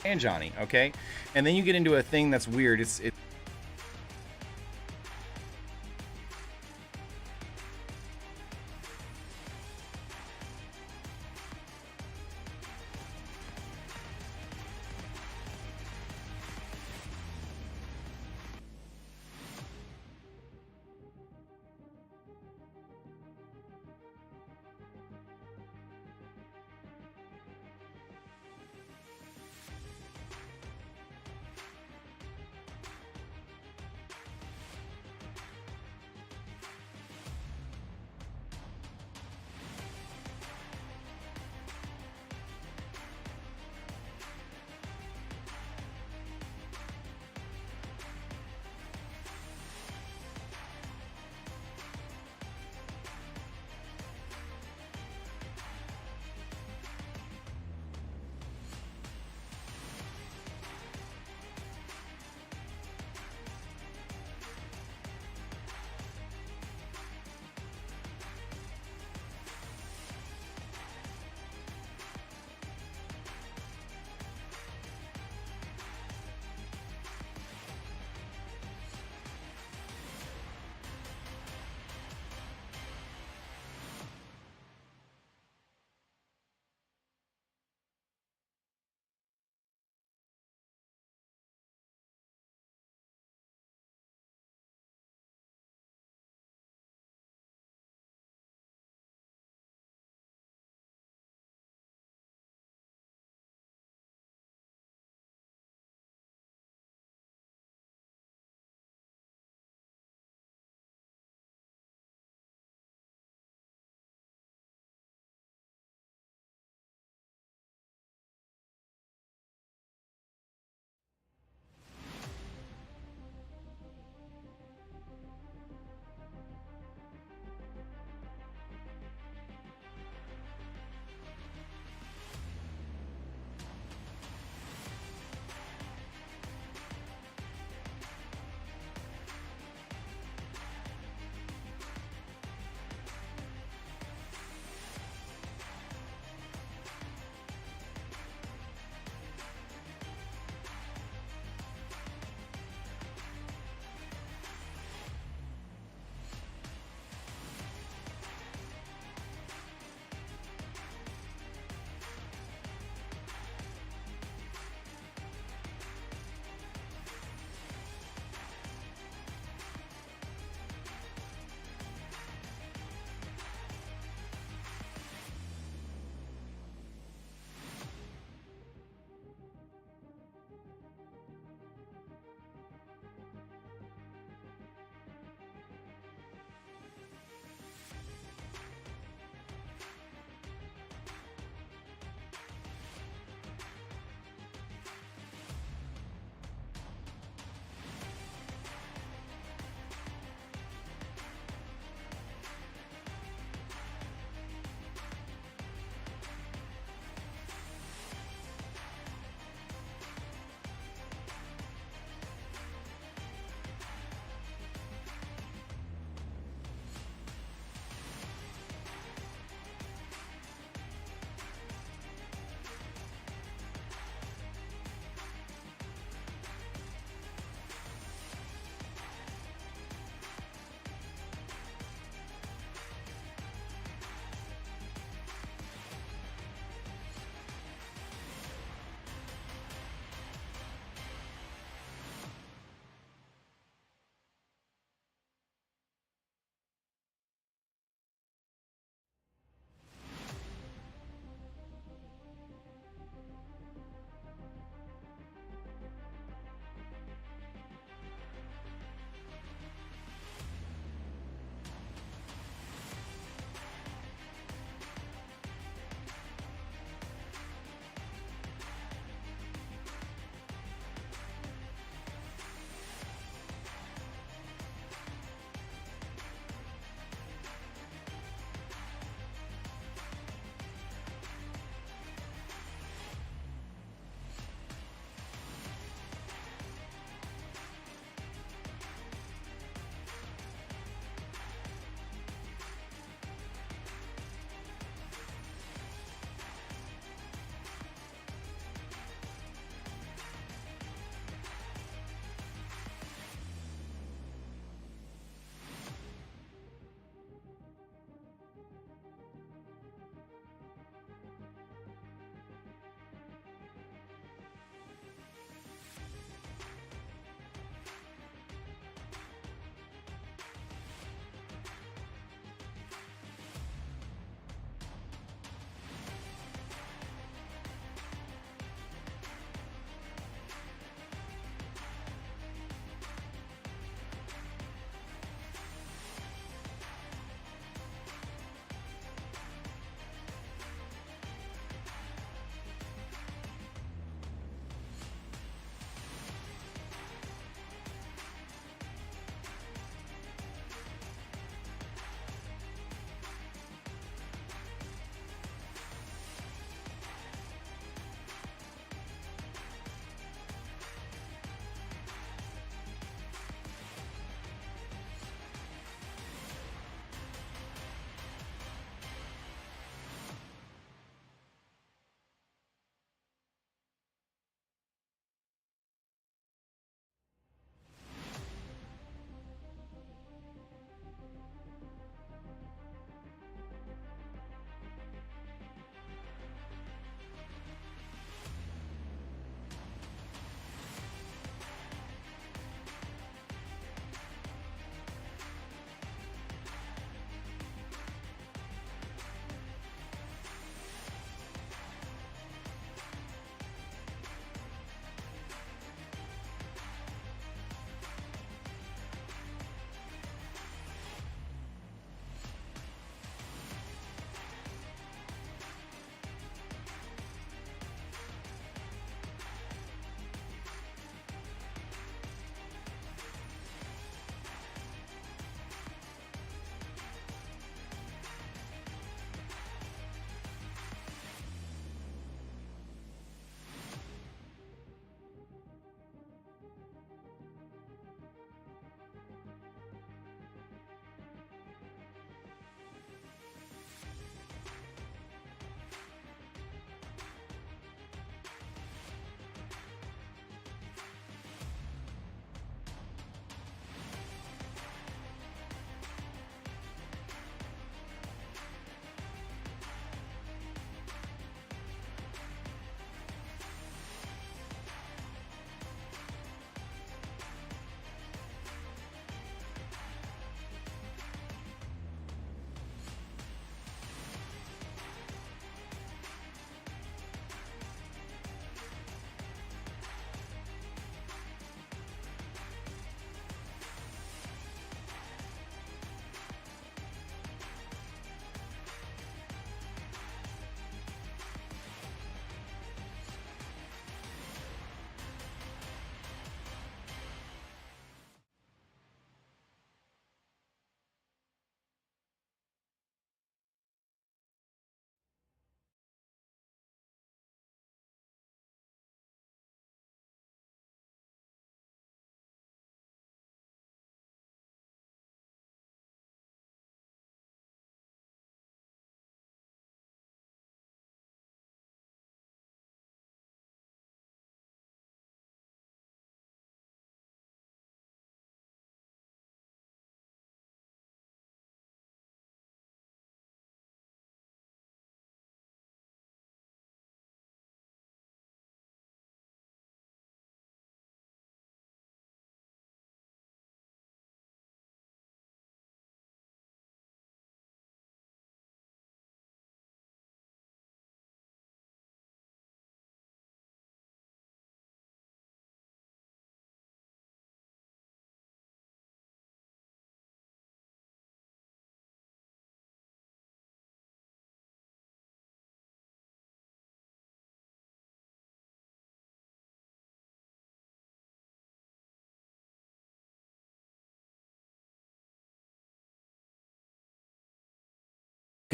and Johnny, okay? And then you get into a thing that's weird. It's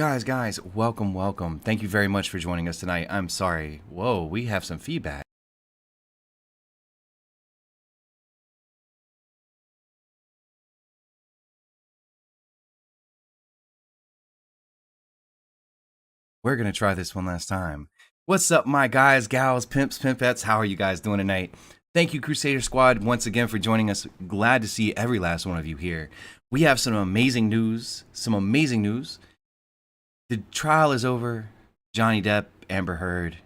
Guys, welcome. Thank you very much for joining us tonight. I'm sorry. Whoa, we have some feedback. We're going to try this one last time. What's up, my guys, gals, pimps, pimpettes? How are you guys doing tonight? Thank you, Crusader Squad, once again for joining us. Glad to see every last one of you here. We have some amazing news. The trial is over. Johnny Depp, Amber Heard,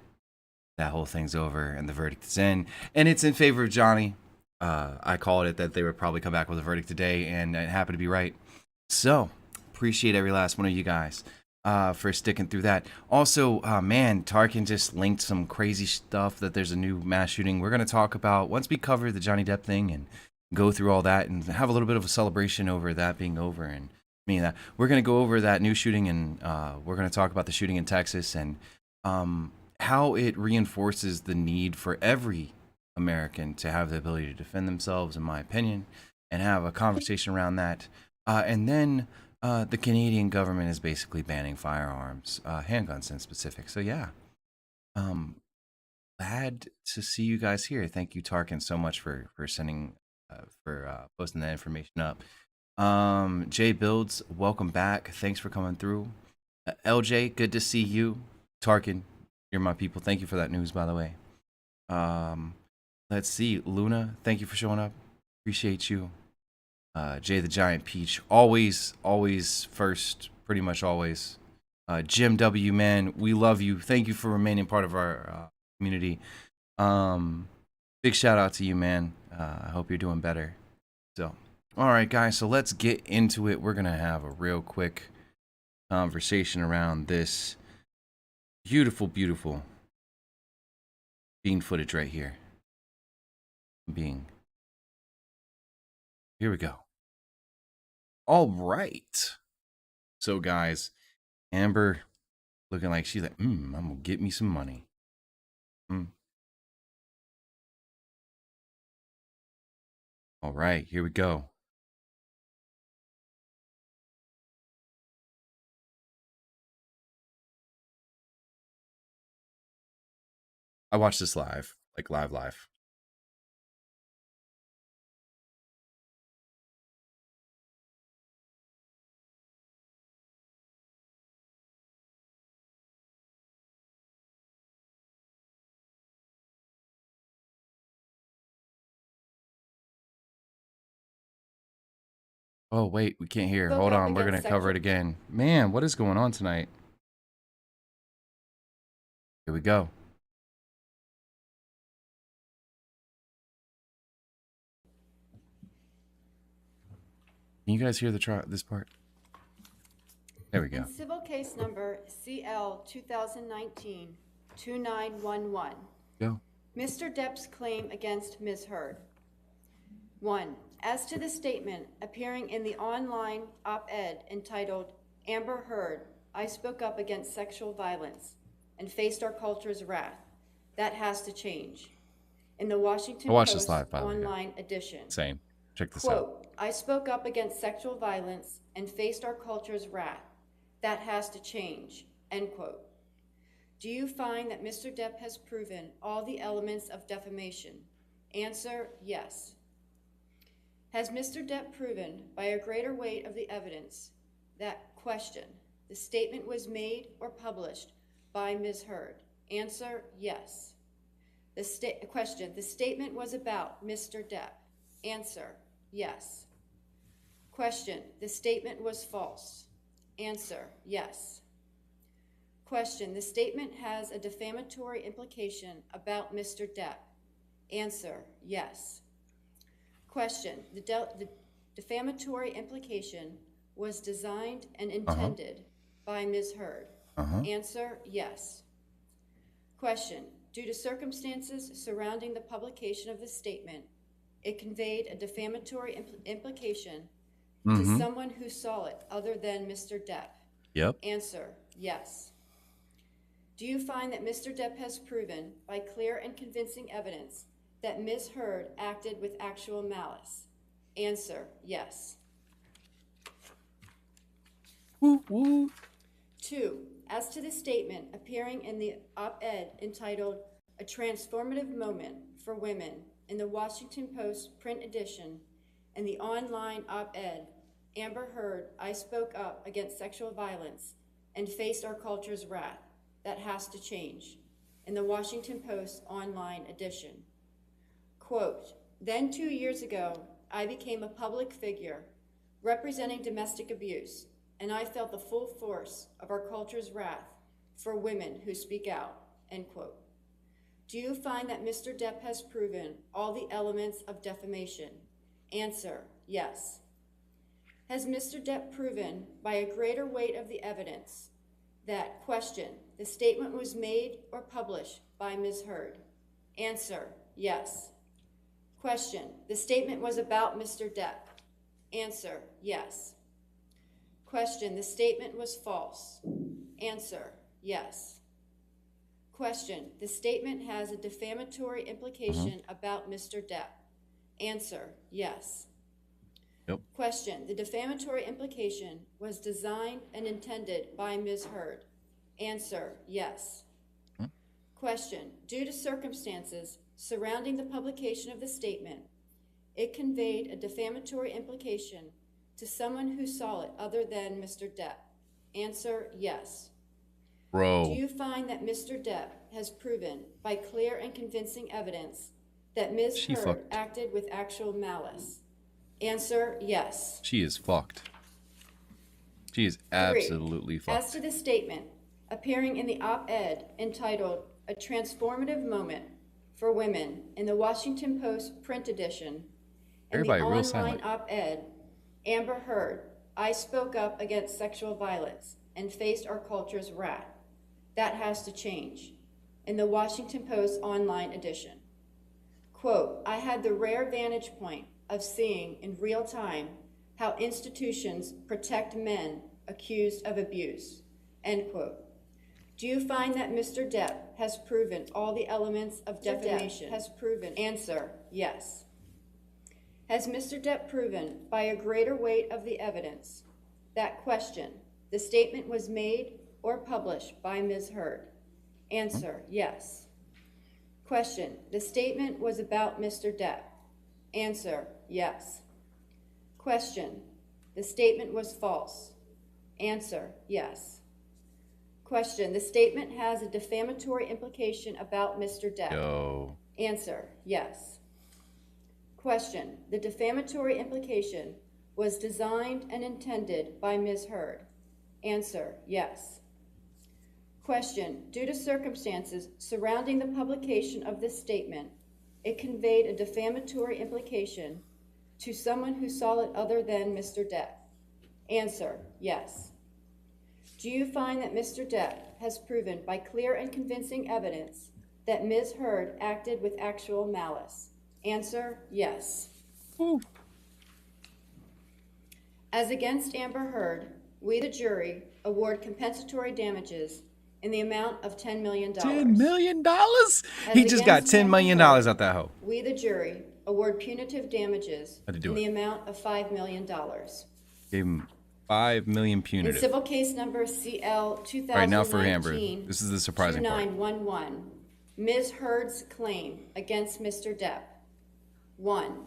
that whole thing's over, and the verdict is in. And it's in favor of Johnny. I called it that they would probably come back with a verdict today, and it happened to be right. So, appreciate every last one of you guys for sticking through that. Also, man, Tarkin just linked some crazy stuff that there's a new mass shooting. We're going to talk about, once we cover the Johnny Depp thing and go through all that and have a little bit of a celebration over that being over. And that we're going to go over that new shooting, and we're going to talk about the shooting in Texas and how it reinforces the need for every American to have the ability to defend themselves, in my opinion, and have a conversation around that. And then the Canadian government is basically banning firearms, handguns in specific. So yeah, glad to see you guys here. Thank you, Tarkin, so much for sending posting that information up. Jay Builds, welcome back. Thanks for coming through. LJ, good to see you. Tarkin, you're my people. Thank you for that news, by the way. Let's see. Luna, thank you for showing up. Appreciate you. Jay the Giant Peach, always first, pretty much always. Jim W, man, we love you. Thank you for remaining part of our community. Big shout out to you, man. I hope you're doing better. So, all right, guys, so let's get into it. We're going to have a real quick conversation around this beautiful bean footage right here. Here we go. All right. So, guys, Amber looking like she's like, I'm going to get me some money. All right, here we go. I watched this live, like live. Oh, wait, we can't hear. Hold on, we're going to cover it again. Man, what is going on tonight? Here we go. Can you guys hear this part? There we go. In civil case number CL 2019-2911. Go. Mr. Depp's claim against Ms. Heard. 1. As to the statement appearing in the online op-ed entitled, Amber Heard, I spoke up against sexual violence and faced our culture's wrath. That has to change. In the Washington Post online edition. Same. Check this quote, out. I spoke up against sexual violence and faced our culture's wrath. That has to change, end quote. Do you find that Mr. Depp has proven all the elements of defamation? Answer, yes. Has Mr. Depp proven by a greater weight of the evidence that, question, the statement was made or published by Ms. Heard? Answer, yes. Question, the statement was about Mr. Depp? Answer, yes. Question, the statement was false? Answer, yes. Question, the statement has a defamatory implication about Mr. Depp? Answer, yes. Question, the defamatory implication was designed and intended by Ms. Heard? Answer, yes. Question, due to circumstances surrounding the publication of the statement, it conveyed a defamatory implication to someone who saw it other than Mr. Depp? Yep. Answer, yes. Do you find that Mr. Depp has proven by clear and convincing evidence that Ms. Heard acted with actual malice? Answer, yes. Woo, woo. 2. As to the statement appearing in the op-ed entitled "A Transformative Moment for Women" in the Washington Post print edition and the online op-ed, Amber Heard, I spoke up against sexual violence and faced our culture's wrath. That has to change, in the Washington Post online edition. Quote, then 2 years ago, I became a public figure representing domestic abuse, and I felt the full force of our culture's wrath for women who speak out, end quote. Do you find that Mr. Depp has proven all the elements of defamation? Answer, yes. Has Mr. Depp proven by a greater weight of the evidence that, question, the statement was made or published by Ms. Heard? Answer, yes. Question, the statement was about Mr. Depp? Answer, yes. Question, the statement was false? Answer, yes. Question, the statement has a defamatory implication about Mr. Depp? Answer, yes. Yep. Question, the defamatory implication was designed and intended by Ms. Heard? Answer, yes. Question, due to circumstances surrounding the publication of the statement, it conveyed a defamatory implication to someone who saw it other than Mr. Depp? Answer, yes. Bro. Do you find that Mr. Depp has proven by clear and convincing evidence that Ms. Heard acted with actual malice? Answer, yes. She is fucked. She is absolutely 3. fucked. As to the statement appearing in the op-ed entitled "A Transformative Moment for Women" in the Washington Post print edition and Everybody the real online silent. op-ed, Amber Heard, I spoke up against sexual violence and faced our culture's wrath. That has to change, in the Washington Post online edition. Quote, I had the rare vantage point of seeing in real time how institutions protect men accused of abuse, end quote. Do you find that Mr. Depp has proven all the elements of defamation? Has proven? Answer, yes. Has Mr. Depp proven by a greater weight of the evidence that, question, the statement was made or published by Ms. Heard? Answer, yes. Question, the statement was about Mr. Depp? Answer, yes. Question, the statement was false? Answer, yes. Question, the statement has a defamatory implication about Mr. Depp? Yo. Answer, yes. Question, the defamatory implication was designed and intended by Ms. Heard? Answer, yes. Question, due to circumstances surrounding the publication of this statement, it conveyed a defamatory implication to someone who saw it other than Mr. Depp? Answer, yes. Do you find that Mr. Depp has proven by clear and convincing evidence that Ms. Heard acted with actual malice? Answer, yes. Ooh. As against Amber Heard, we, the jury, award compensatory damages in the amount of $10 million. $10 million? He just got $10 million out that hoe. We, the jury, award punitive damages How'd he do in it? the amount of $5 million. Gave him $5 million In punitive. civil case number CL 2019, All right, now for Amber. This is the surprising part. 2911, Ms. Heard's claim against Mr. Depp. 1.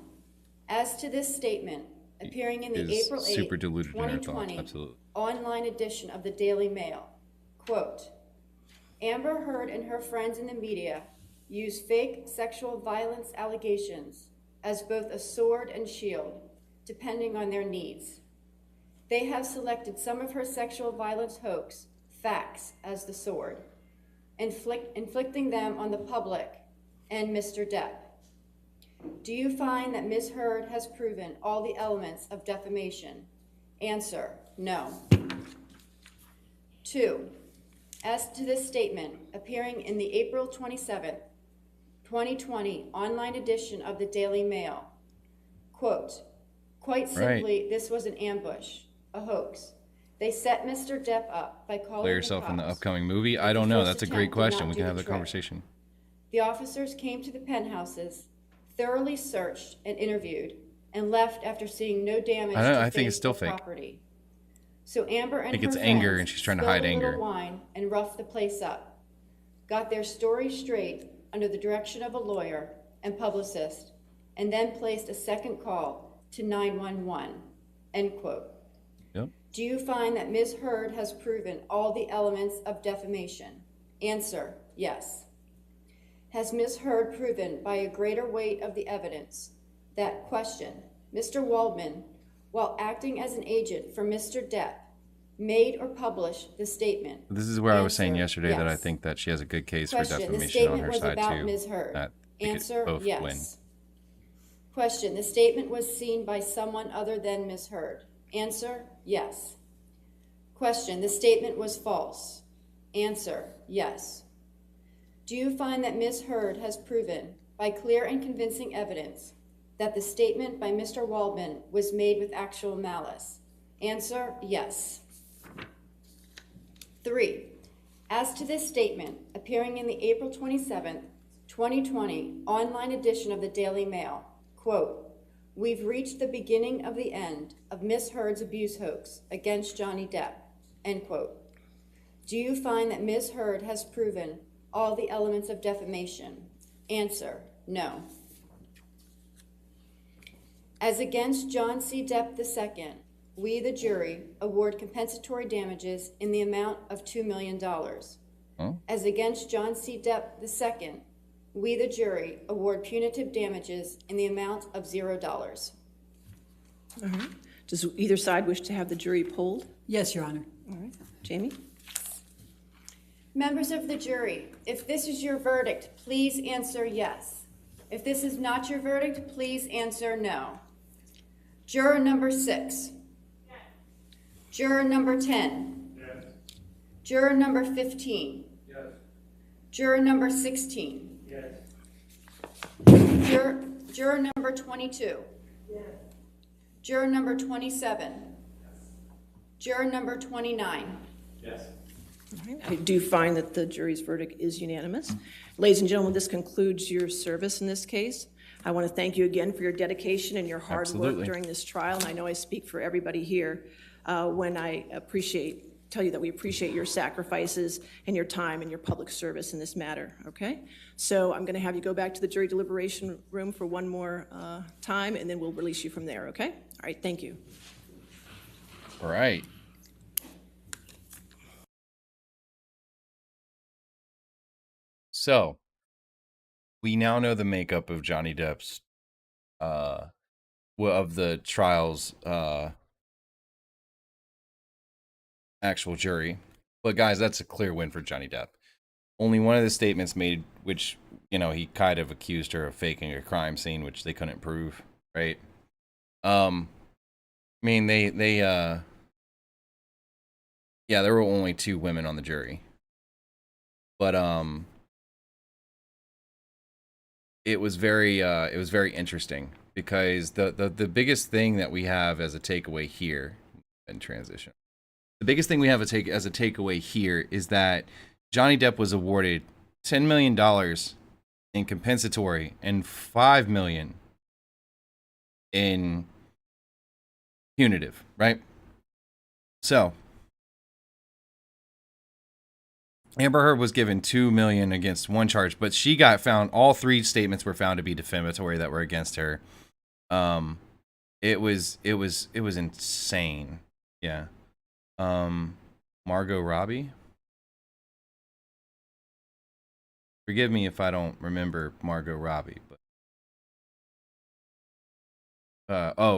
As to this statement appearing in the Is April 8, super deluded in her thoughts, 2020 absolutely. online edition of the Daily Mail, quote, Amber Heard and her friends in the media use fake sexual violence allegations as both a sword and shield, depending on their needs. They have selected some of her sexual violence hoax facts as the sword, inflicting them on the public and Mr. Depp. Do you find that Ms. Heard has proven all the elements of defamation? Answer, no. 2. As to this statement appearing in the April 27, 2020 online edition of the Daily Mail, quote, quite simply, this was an ambush, a hoax. They set Mr. Depp up by calling Play the yourself in the cops. upcoming movie? But I don't the know. first That's a attempt great did question. not We do can have the the trick. conversation. The officers came to the penthouses, thoroughly searched and interviewed, and left after seeing no damage I to think it's face still or fake. property. So Amber and think her it's friends anger and she's trying to hide spilled a little anger. wine and roughed the place up, got their story straight under the direction of a lawyer and publicist, and then placed a second call to 911, end quote. Yep. Do you find that Ms. Heard has proven all the elements of defamation? Answer, yes. Has Ms. Heard proven by a greater weight of the evidence that, question, Mr. Waldman, while acting as an agent for Mr. Depp, made or published the statement? This is where I was saying Answer, yesterday that I yes. think that she has a good case for Question, the defamation on statement her was side about too. Ms. Heard. That they could Answer, both yes. win. Question, the statement was seen by someone other than Ms. Heard. Answer, yes. Question, the statement was false. Answer, yes. Do you find that Ms. Heard has proven by clear and convincing evidence that the statement by Mr. Waldman was made with actual malice? Answer, yes. 3. As to this statement appearing in the April 27th, 2020 online edition of the Daily Mail, quote, "We've reached the beginning of the end of Ms. Heard's abuse hoax against Johnny Depp," end quote. Do you find that Ms. Heard has proven all the elements of defamation? Answer, no. As against John C. Depp II, we, the jury, award compensatory damages in the amount of $2 million. Huh? As against John C. Depp II, we, the jury, award punitive damages in the amount of $0. All right. Does either side wish to have the jury polled? Yes, Your Honor. All right. Jamie? Members of the jury, if this is your verdict, please answer yes. If this is not your verdict, please answer no. Juror number 6. Yes. Juror number 10. Yes. Juror number 15. Yes. Juror number 16. Yes. Juror number 22. Yes. Juror number 27. Yes. Juror number 29. Yes. All right. I do find that the jury's verdict is unanimous. Ladies and gentlemen, this concludes your service in this case. I want to thank you again for your dedication and your hard Absolutely. work during this trial. And I know I speak for everybody here when I tell you that we appreciate your sacrifices and your time and your public service in this matter, okay? So I'm going to have you go back to the jury deliberation room for one more time, and then we'll release you from there, okay? All right, thank you. All right. So, we now know the makeup of Johnny Depp's, of the trial's, actual jury. But guys, that's a clear win for Johnny Depp. Only one of the statements made, which, you know, he kind of accused her of faking a crime scene, which they couldn't prove, right? I mean, yeah, there were only 2 women on the jury. But, it was very interesting because the biggest thing that we have as a takeaway here in transition. The biggest thing we have as a takeaway here is that Johnny Depp was awarded $10 million in compensatory and $5 million in punitive, right? So Amber Heard was given $2 million against one charge, but she got found. All 3 statements were found to be defamatory that were against her. It was insane. Yeah. Margot Robbie. Forgive me if I don't remember Margot Robbie, but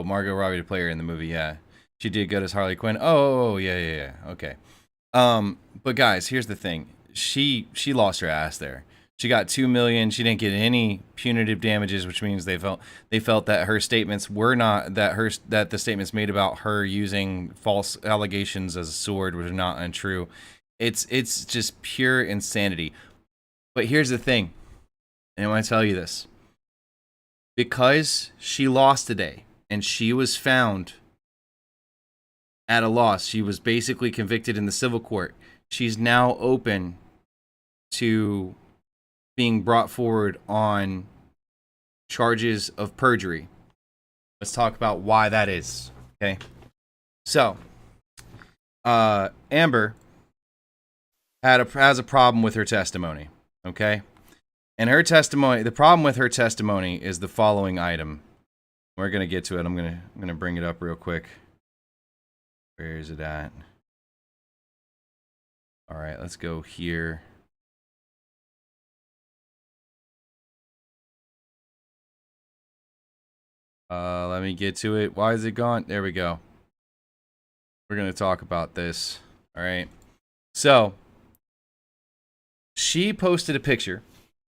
Margot Robbie, the player in the movie, yeah, she did good as Harley Quinn. Oh, yeah, okay. But guys, here's the thing: she lost her ass there. She got $2 million. She didn't get any punitive damages, which means they felt that her statements were not that the statements made about her using false allegations as a sword were not untrue. It's just pure insanity. But here's the thing, and I want to tell you this: because she lost today, and she was found at a loss, she was basically convicted in the civil court. She's now open to being brought forward on charges of perjury. Let's talk about why that is, okay? So, Amber has a problem with her testimony. Okay, and her testimony, the problem with her testimony is the following item. We're gonna get to it. I'm gonna bring it up real quick. Where is it at? All right, let's go here. Let me get to it. Why is it gone? There we go. We're gonna talk about this. All right. So she posted a picture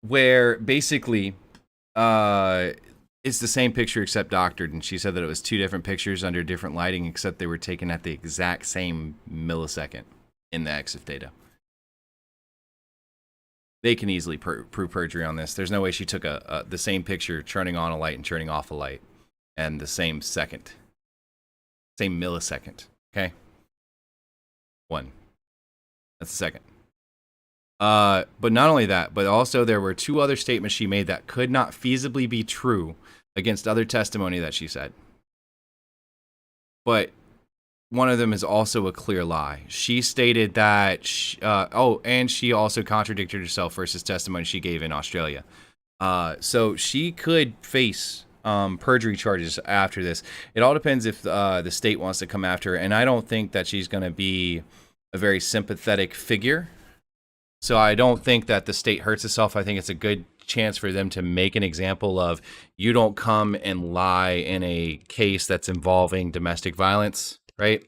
where basically it's the same picture except doctored, and she said that it was two different pictures under different lighting, except they were taken at the exact same millisecond in the EXIF data. They can easily prove perjury on this. There's no way she took the same picture, turning on a light and turning off a light, and the same second, same millisecond. Okay, one. That's the second. But not only that, but also there were two other statements she made that could not feasibly be true against other testimony that she said. But one of them is also a clear lie. She stated that, and she also contradicted herself versus testimony she gave in Australia. So she could face perjury charges after this. It all depends if the state wants to come after her, and I don't think that she's going to be a very sympathetic figure. So I don't think that the state hurts itself. I think it's a good chance for them to make an example of, you don't come and lie in a case that's involving domestic violence, right?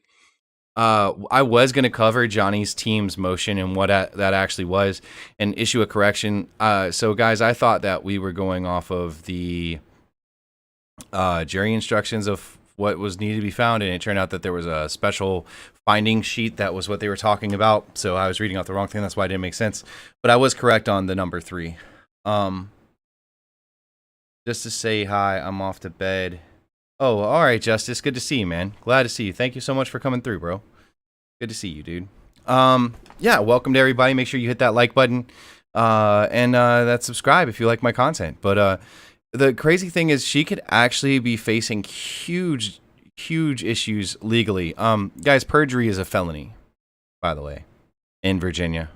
I was going to cover Johnny's team's motion and what that actually was and issue a correction. So guys, I thought that we were going off of the jury instructions of what was needed to be found, and it turned out that there was a special finding sheet that was what they were talking about. So I was reading out the wrong thing. That's why it didn't make sense. But I was correct on the number 3. Just to say hi, I'm off to bed. Oh, all right, Justice. Good to see you, man. Glad to see you. Thank you so much for coming through, bro. Good to see you, dude. Yeah, welcome to everybody. Make sure you hit that like button and that subscribe if you like my content. But the crazy thing is, she could actually be facing huge issues legally. Guys, perjury is a felony, by the way, in Virginia.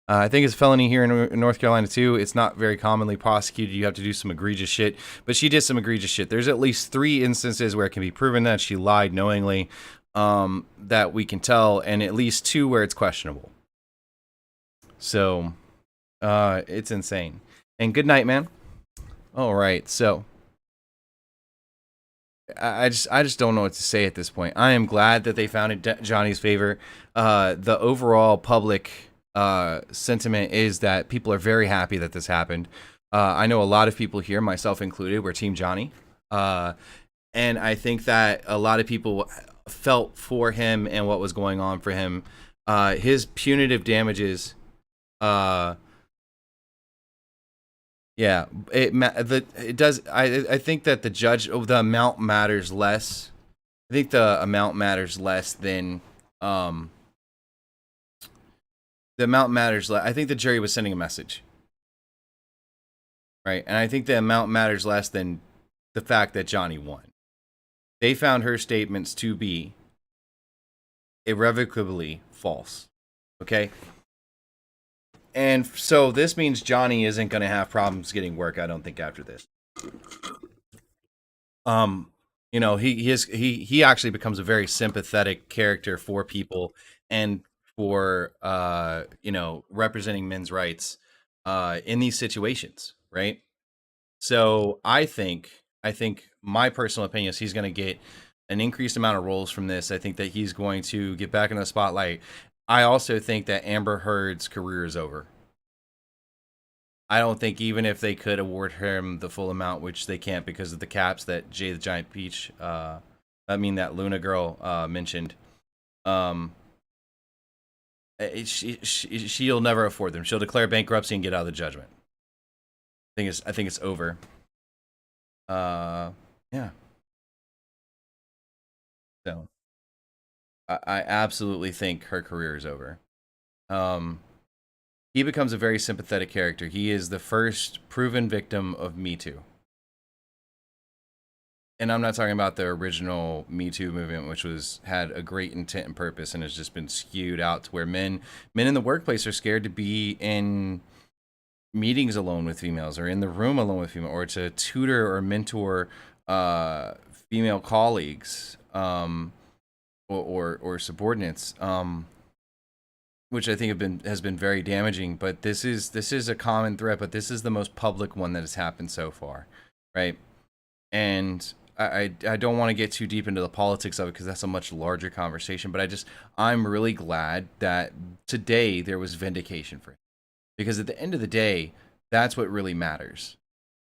I think it's a felony here in North Carolina too. It's not very commonly prosecuted. You have to do some egregious shit, but she did some egregious shit. There's at least 3 instances where it can be proven that she lied knowingly, that we can tell, and at least 2 where it's questionable. So, it's insane. And good night, man. All right, so I just don't know what to say at this point. I am glad that they found in Johnny's favor. The overall public sentiment is that people are very happy that this happened. I know a lot of people here, myself included, were Team Johnny, and I think that a lot of people felt for him and what was going on for him. His punitive damages. Yeah, it does. I think that the amount matters less. I think the amount matters less than the amount matters less. I think the jury was sending a message, right? And I think the amount matters less than the fact that Johnny won. They found her statements to be irrevocably false. Okay. And so this means Johnny isn't going to have problems getting work, I don't think, after this. You know, he actually becomes a very sympathetic character for people and for you know, representing men's rights in these situations, right? So I think my personal opinion is he's going to get an increased amount of roles from this. I think that he's going to get back in the spotlight. I also think that Amber Heard's career is over. I don't think even if they could award him the full amount, which they can't because of the caps that Jay the Giant Peach, that Luna girl mentioned, she'll never afford them. She'll declare bankruptcy and get out of the judgment. I think it's over. Yeah. So I absolutely think her career is over. He becomes a very sympathetic character. He is the first proven victim of Me Too. and I'm not talking about the original Me Too movement, which had a great intent and purpose, and has just been skewed out to where men in the workplace are scared to be in meetings alone with females, or in the room alone with female, or to tutor or mentor female colleagues, or subordinates, which I think has been very damaging. But this is a common threat, but this is the most public one that has happened so far, right? And I don't want to get too deep into the politics of it because that's a much larger conversation. But I'm really glad that today there was vindication for him, because at the end of the day, that's what really matters.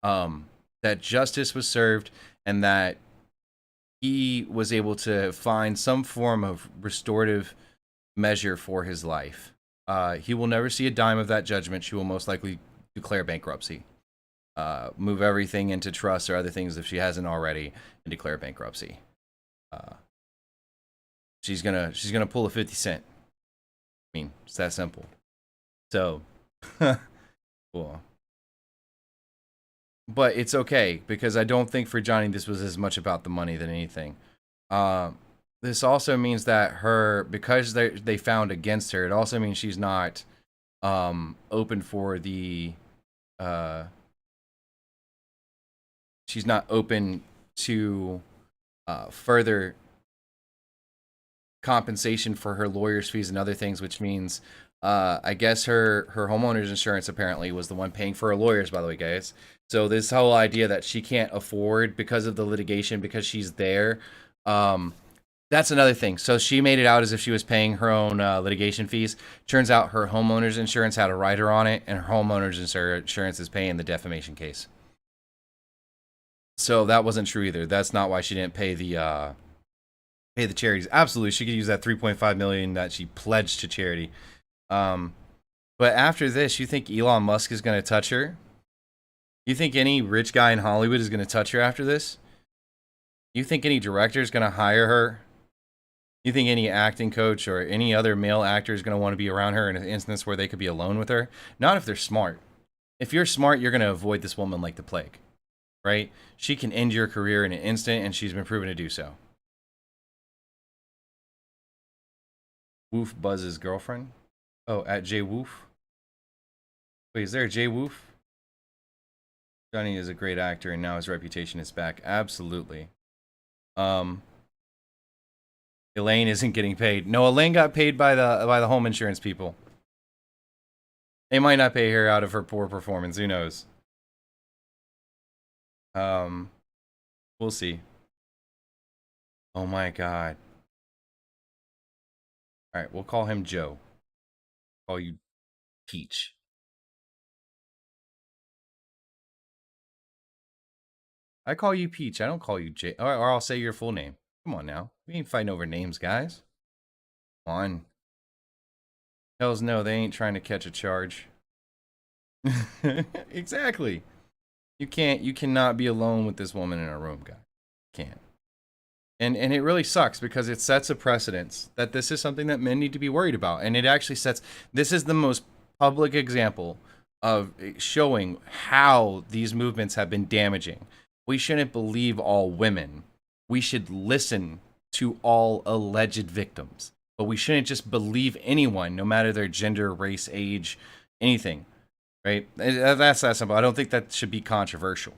That justice was served, and that he was able to find some form of restorative measure for his life. He will never see a dime of that judgment. She will most likely declare bankruptcy. Move everything into trust or other things if she hasn't already, and declare bankruptcy. She's gonna pull a 50 Cent. I mean, it's that simple. So, cool. But it's okay, because I don't think for Johnny this was as much about the money than anything. This also means that because they found against her, it also means she's not open for the she's not open to further compensation for her lawyer's fees and other things, which means I guess her homeowner's insurance apparently was the one paying for her lawyers, by the way, guys. So this whole idea that she can't afford because of the litigation, because she's there, that's another thing. So she made it out as if she was paying her own litigation fees. Turns out her homeowner's insurance had a rider on it, and her homeowner's insurance is paying the defamation case. So that wasn't true either. That's not why she didn't pay the charities. Absolutely, she could use that $3.5 million that she pledged to charity. But after this, you think Elon Musk is going to touch her? You think any rich guy in Hollywood is going to touch her after this? You think any director is going to hire her? You think any acting coach or any other male actor is going to want to be around her in an instance where they could be alone with her? Not if they're smart. If you're smart, you're going to avoid this woman like the plague, right? She can end your career in an instant, and she's been proven to do so. Woof Buzz's girlfriend? Oh, at J Woof? Wait, is there a J Woof? Johnny is a great actor, and now his reputation is back. Absolutely. Elaine isn't getting paid. No, Elaine got paid by the home insurance people. They might not pay her out of her poor performance. Who knows? We'll see. Oh my God. All right, we'll call him Joe. Call you Peach. I call you Peach. I don't call you J. Or I'll say your full name. Come on now. We ain't fighting over names, guys. Come on. Hells no, they ain't trying to catch a charge. Exactly. You cannot be alone with this woman in a room, guy. Can't. And it really sucks, because it sets a precedence that this is something that men need to be worried about. And it actually this is the most public example of showing how these movements have been damaging. We shouldn't believe all women. We should listen to all alleged victims. But we shouldn't just believe anyone, no matter their gender, race, age, anything. Right? That's that simple. I don't think that should be controversial.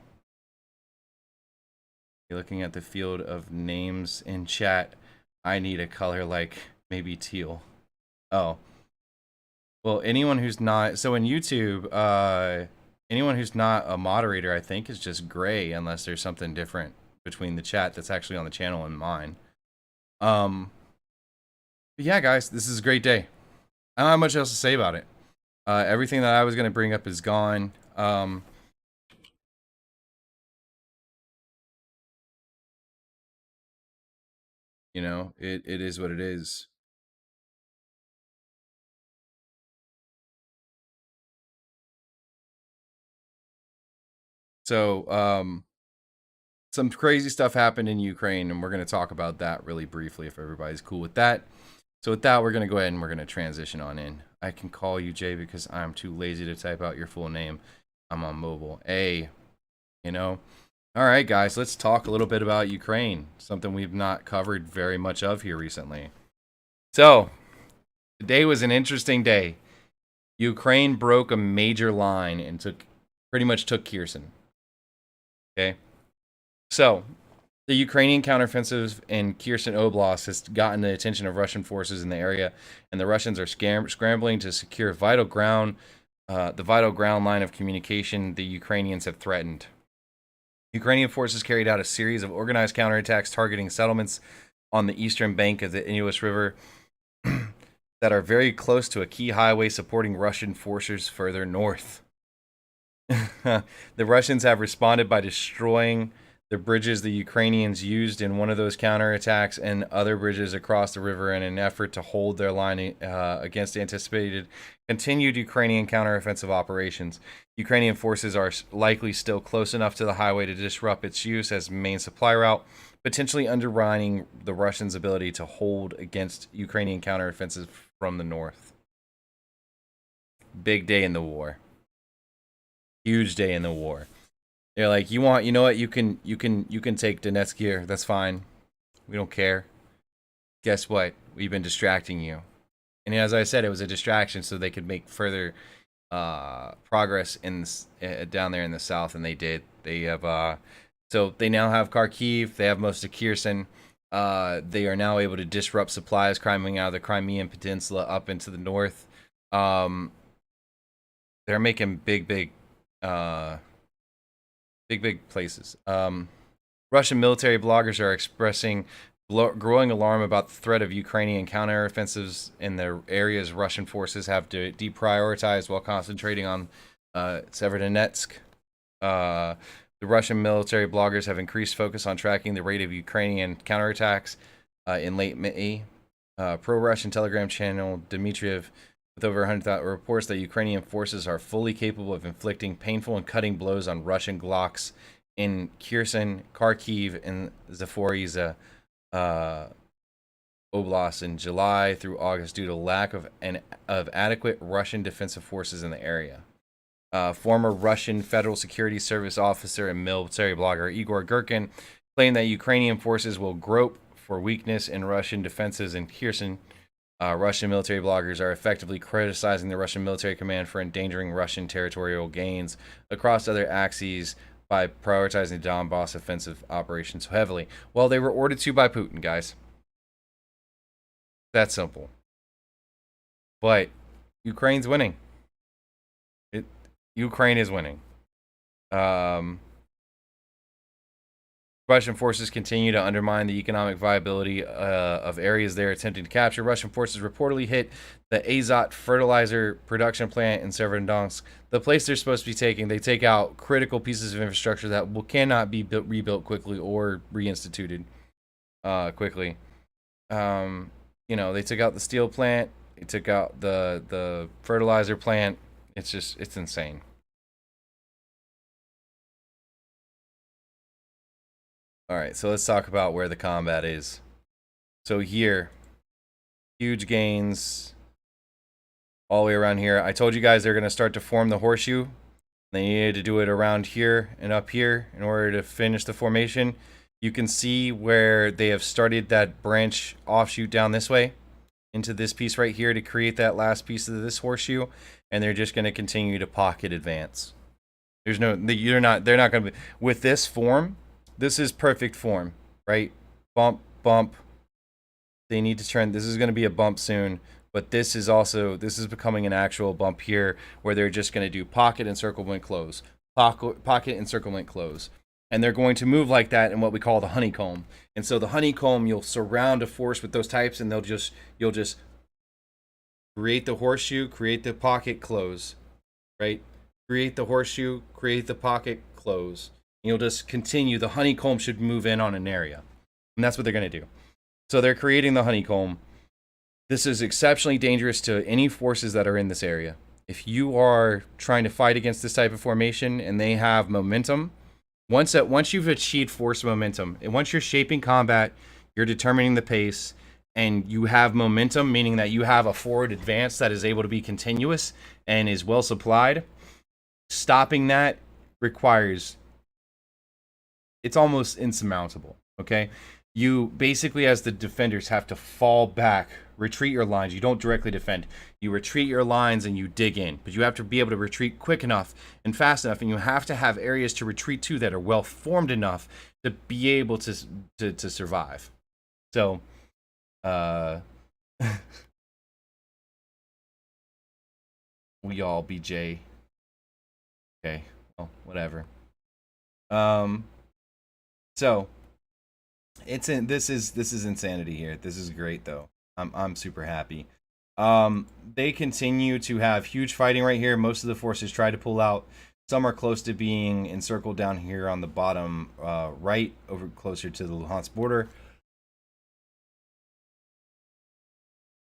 You're looking at the field of names in chat. I need a color like maybe teal. Oh. Well, anyone who's not... So in YouTube, anyone who's not a moderator, I think, is just gray, unless there's something different between the chat that's actually on the channel and mine. But yeah, guys, this is a great day. I don't have much else to say about it. Everything that I was going to bring up is gone. You know, it is what it is. So, some crazy stuff happened in Ukraine, and we're going to talk about that really briefly if everybody's cool with that. So with that, we're going to go ahead and we're going to transition on in. I can call you Jay because I'm too lazy to type out your full name. I'm on mobile. A, you know, All right, guys, let's talk a little bit about Ukraine, something we've not covered very much of here recently. So, today was an interesting day. Ukraine broke a major line and pretty much took Kherson. Okay? So, the Ukrainian counteroffensive in Kherson Oblast has gotten the attention of Russian forces in the area, and the Russians are scrambling to secure the vital ground line of communication the Ukrainians have threatened. Ukrainian forces carried out a series of organized counterattacks targeting settlements on the eastern bank of the Inuus River that are very close to a key highway supporting Russian forces further north. The Russians have responded by destroying the bridges the Ukrainians used in one of those counterattacks and other bridges across the river in an effort to hold their line against anticipated continued Ukrainian counteroffensive operations. Ukrainian forces are likely still close enough to the highway to disrupt its use as main supply route, potentially undermining the Russians' ability to hold against Ukrainian counteroffensive from the north. Big day in the war. Huge day in the war. They're like, you know what? You can take Donetsk here. That's fine. We don't care. Guess what? We've been distracting you. And as I said, it was a distraction so they could make further progress down there in the south, and they did. They have so they now have Kharkiv. They have most of Kherson. They are now able to disrupt supplies coming out of the Crimean Peninsula up into the north. They're making big places. Russian military bloggers are expressing growing alarm about the threat of Ukrainian counteroffensives in the areas Russian forces have deprioritized while concentrating on Severodonetsk. The Russian military bloggers have increased focus on tracking the rate of Ukrainian counterattacks in late May. Pro-Russian Telegram channel Dmitriev, with over 100,000, reports that Ukrainian forces are fully capable of inflicting painful and cutting blows on Russian Glocks in Kherson, Kharkiv, and Zaporizhzhia Oblast in July through August due to lack of adequate Russian defensive forces in the area. Former Russian Federal Security Service officer and military blogger Igor Gherkin claimed that Ukrainian forces will grope for weakness in Russian defenses in Kherson. Russian military bloggers are effectively criticizing the Russian military command for endangering Russian territorial gains across other axes by prioritizing the Donbass offensive operations so heavily. Well, they were ordered to by Putin, guys. That's simple. But Ukraine's winning. Ukraine is winning. Russian forces continue to undermine the economic viability of areas they're attempting to capture. Russian forces reportedly hit the Azot fertilizer production plant in Severodonetsk, the place they're supposed to be taking. They take out critical pieces of infrastructure that cannot be rebuilt quickly or reinstituted quickly. They took out the steel plant. They took out the fertilizer plant. It's insane. All right, so let's talk about where the combat is. So here, huge gains all the way around here. I told you guys they're going to start to form the horseshoe. They needed to do it around here and up here in order to finish the formation. You can see where they have started that branch offshoot down this way into this piece right here to create that last piece of this horseshoe, and they're just going to continue to pocket advance. They're not going to be with this form. This is perfect form, right? Bump, bump. They need to turn. This is going to be a bump soon, but this is becoming an actual bump here where they're just going to do pocket, encirclement, close. Pocket, encirclement, close. And they're going to move like that in what we call the honeycomb. And so the honeycomb, you'll surround a force with those types, and you'll just create the horseshoe, create the pocket, close, right? Create the horseshoe, create the pocket, close. You'll just continue. The honeycomb should move in on an area. And that's what they're going to do. So they're creating the honeycomb. This is exceptionally dangerous to any forces that are in this area. If you are trying to fight against this type of formation and they have momentum, once you've achieved force momentum, and once you're shaping combat, you're determining the pace, and you have momentum, meaning that you have a forward advance that is able to be continuous and is well supplied, stopping that requires It's almost insurmountable. Okay, you basically, as the defenders, have to fall back, retreat your lines. You don't directly defend. You retreat your lines and you dig in, but you have to be able to retreat quick enough and fast enough, and you have to have areas to retreat to that are well formed enough to be able to survive. So, we all BJ. Okay, well, whatever. So this is insanity here. This is great though. I'm super happy. They continue to have huge fighting right here. Most of the forces try to pull out. Some are close to being encircled down here on the bottom right, over closer to the Luhansk border.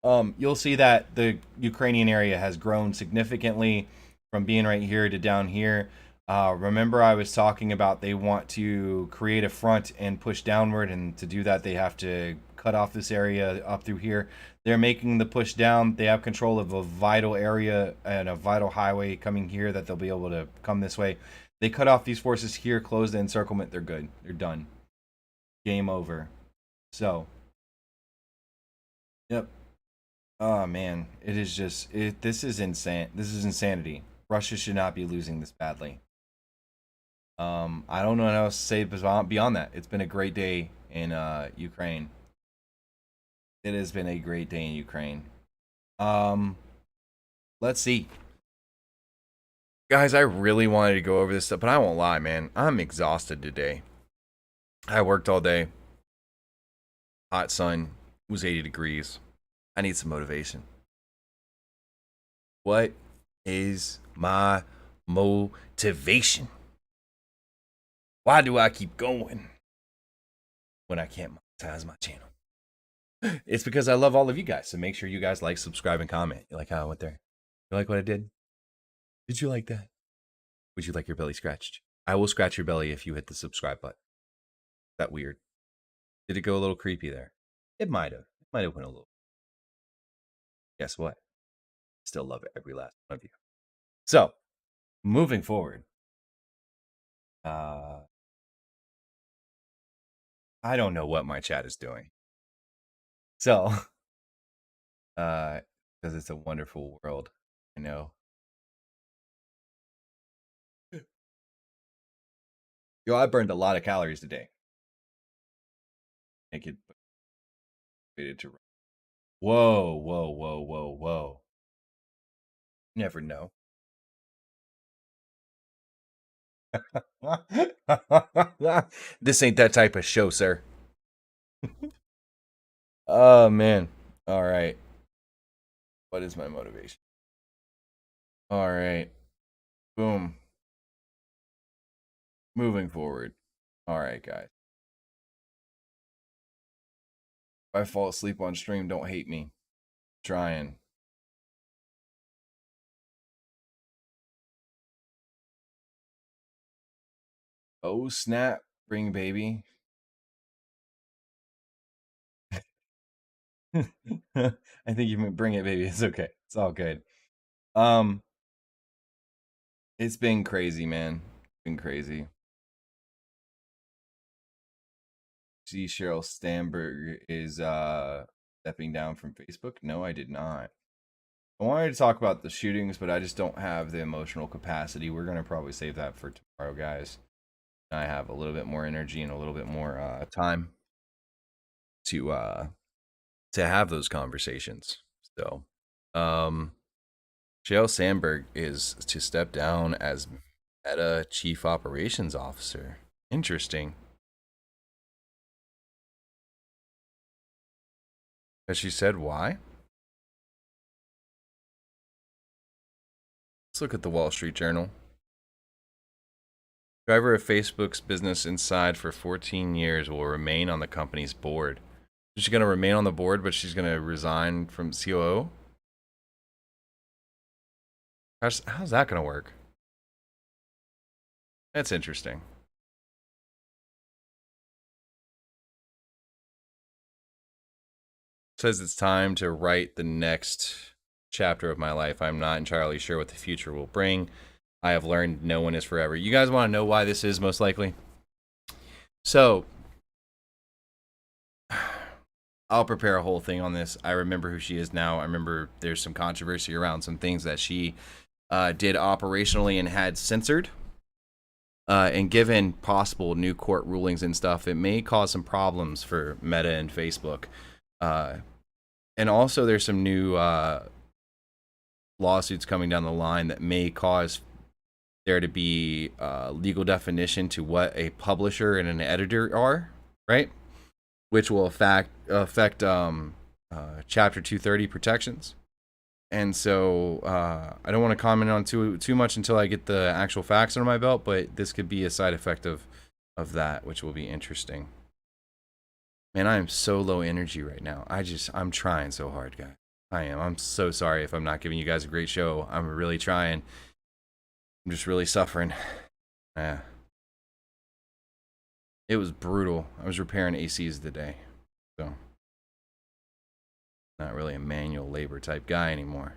You'll see that the Ukrainian area has grown significantly from being right here to down here. Remember, I was talking about they want to create a front and push downward, and to do that, they have to cut off this area up through here. They're making the push down. They have control of a vital area and a vital highway coming here that they'll be able to come this way. They cut off these forces here, close the encirclement. They're good. They're done. Game over. So, yep. Oh man, it is just this is insane. This is insanity. Russia should not be losing this badly. I don't know what else to say beyond that. It's been a great day in Ukraine. It has been a great day in Ukraine. Let's see. Guys, I really wanted to go over this stuff, but I won't lie, man. I'm exhausted today. I worked all day. Hot sun. It was 80 degrees. I need some motivation. What is my motivation? Why do I keep going when I can't monetize my channel? It's because I love all of you guys. So make sure you guys like, subscribe, and comment. You like how I went there? You like what I did? Did you like that? Would you like your belly scratched? I will scratch your belly if you hit the subscribe button. Is that weird? Did it go a little creepy there? It might have. It might have went a little. Guess what? Still love every last one of you. So, moving forward. I don't know what my chat is doing. So, because it's a wonderful world, I know. Yo, I burned a lot of calories today. Make it to. Whoa, whoa, whoa, whoa, whoa. Never know. This ain't that type of show, sir. Oh, man. All right. What is my motivation? All right. Boom. Moving forward. All right, guys. If I fall asleep on stream, don't hate me. Trying. Oh, snap. Bring baby. I think you can bring it, baby. It's okay. It's all good. It's been crazy, man. It's been crazy. See, Cheryl Stamberg is stepping down from Facebook. No, I did not. I wanted to talk about the shootings, but I just don't have the emotional capacity. We're gonna probably save that for tomorrow, guys. I have a little bit more energy and a little bit more time to have those conversations. So, Cheryl Sandberg is to step down as Meta Chief Operations Officer. Interesting. Has she said why? Let's look at the Wall Street Journal. Driver of Facebook's Business Inside for 14 years will remain on the company's board. She's going to remain on the board, but she's going to resign from COO? How's that going to work? That's interesting. Says it's time to write the next chapter of my life. I'm not entirely sure what the future will bring. I have learned no one is forever. You guys want to know why this is most likely? So I'll prepare a whole thing on this. I remember who she is now. I remember there's some controversy around some things that she did operationally and had censored. And given possible new court rulings and stuff, it may cause some problems for Meta and Facebook. And also, there's some new lawsuits coming down the line that may cause there to be legal definition to what a publisher and an editor are, right? Which will affect Chapter 230 protections. And so I don't want to comment on too much until I get the actual facts under my belt, but this could be a side effect of that, which will be interesting. Man, I am so low energy right now. I'm trying so hard, guys. I am. I'm so sorry if I'm not giving you guys a great show. I'm really trying. I'm just really suffering. Yeah. It was brutal. I was repairing ACs today. So, not really a manual labor type guy anymore.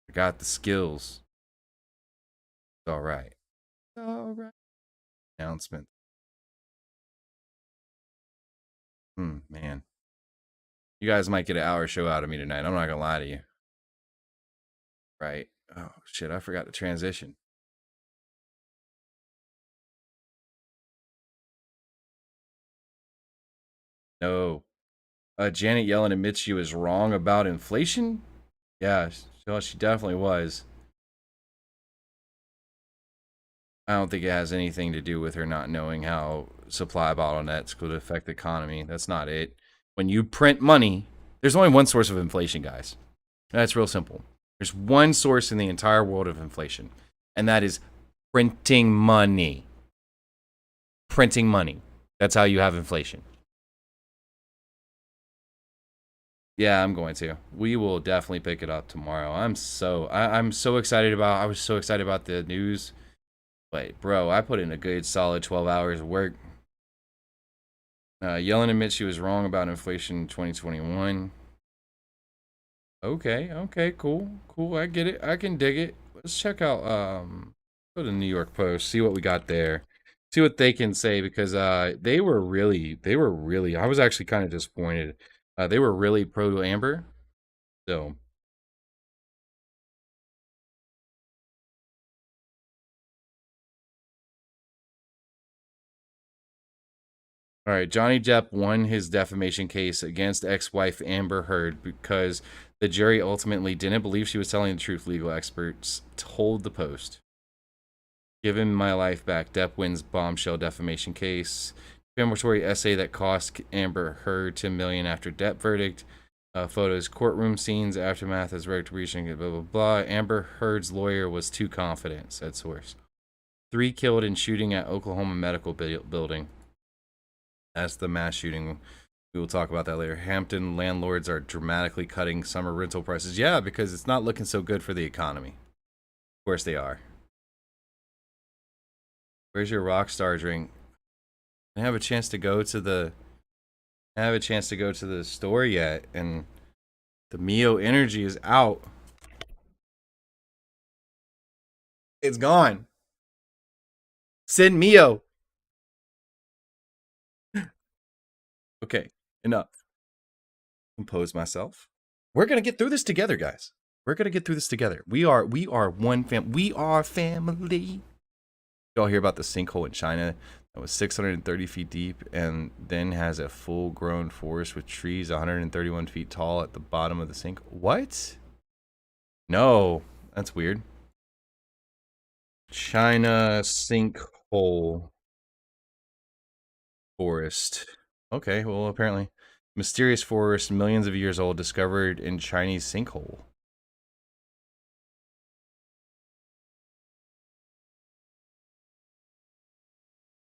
I got the skills. It's all right. All right. Announcement. Man. You guys might get an hour show out of me tonight. I'm not gonna lie to you. Right. Oh shit, I forgot to transition. No. Janet Yellen admits she was wrong about inflation? Yeah, she definitely was. I don't think it has anything to do with her not knowing how supply bottlenecks could affect the economy. That's not it. When you print money, there's only one source of inflation, guys. That's real simple. There's one source in the entire world of inflation, and that is printing money. Printing money. That's how you have inflation. Yeah, I'm going to. We will definitely pick it up tomorrow. I'm so excited about. I was so excited about the news. But bro, I put in a good solid 12 hours of work. Yellen admits she was wrong about inflation in 2021. Okay, cool. I get it. I can dig it. Let's check out go to the New York Post, see what we got there. See what they can say, because they were really I was actually kind of disappointed. They were really pro Amber. So all right, Johnny Depp won his defamation case against ex-wife Amber Heard because the jury ultimately didn't believe she was telling the truth, legal experts told the Post. Give him my life back. Depp wins bombshell defamation case. Defamatory essay that cost Amber Heard $10 million after Depp verdict. Photos, courtroom scenes, aftermath as verdict reaching, blah, blah, blah. Amber Heard's lawyer was too confident, said source. 3 killed in shooting at Oklahoma medical building. That's the mass shooting. We will talk about that later. Hampton landlords are dramatically cutting summer rental prices. Yeah, because it's not looking so good for the economy. Of course they are. Where's your rock star drink? I have a chance to go to the store yet, and the Mio Energy is out. It's gone. Send Mio. Okay, enough. Compose myself. We're gonna get through this together, guys. We're gonna get through this together. We are one fam. We are family. Y'all hear about the sinkhole in China that was 630 feet deep and then has a full-grown forest with trees 131 feet tall at the bottom of the sink? What? No, that's weird. China sinkhole forest. Okay, well, apparently. Mysterious forest, millions of years old, discovered in Chinese sinkhole.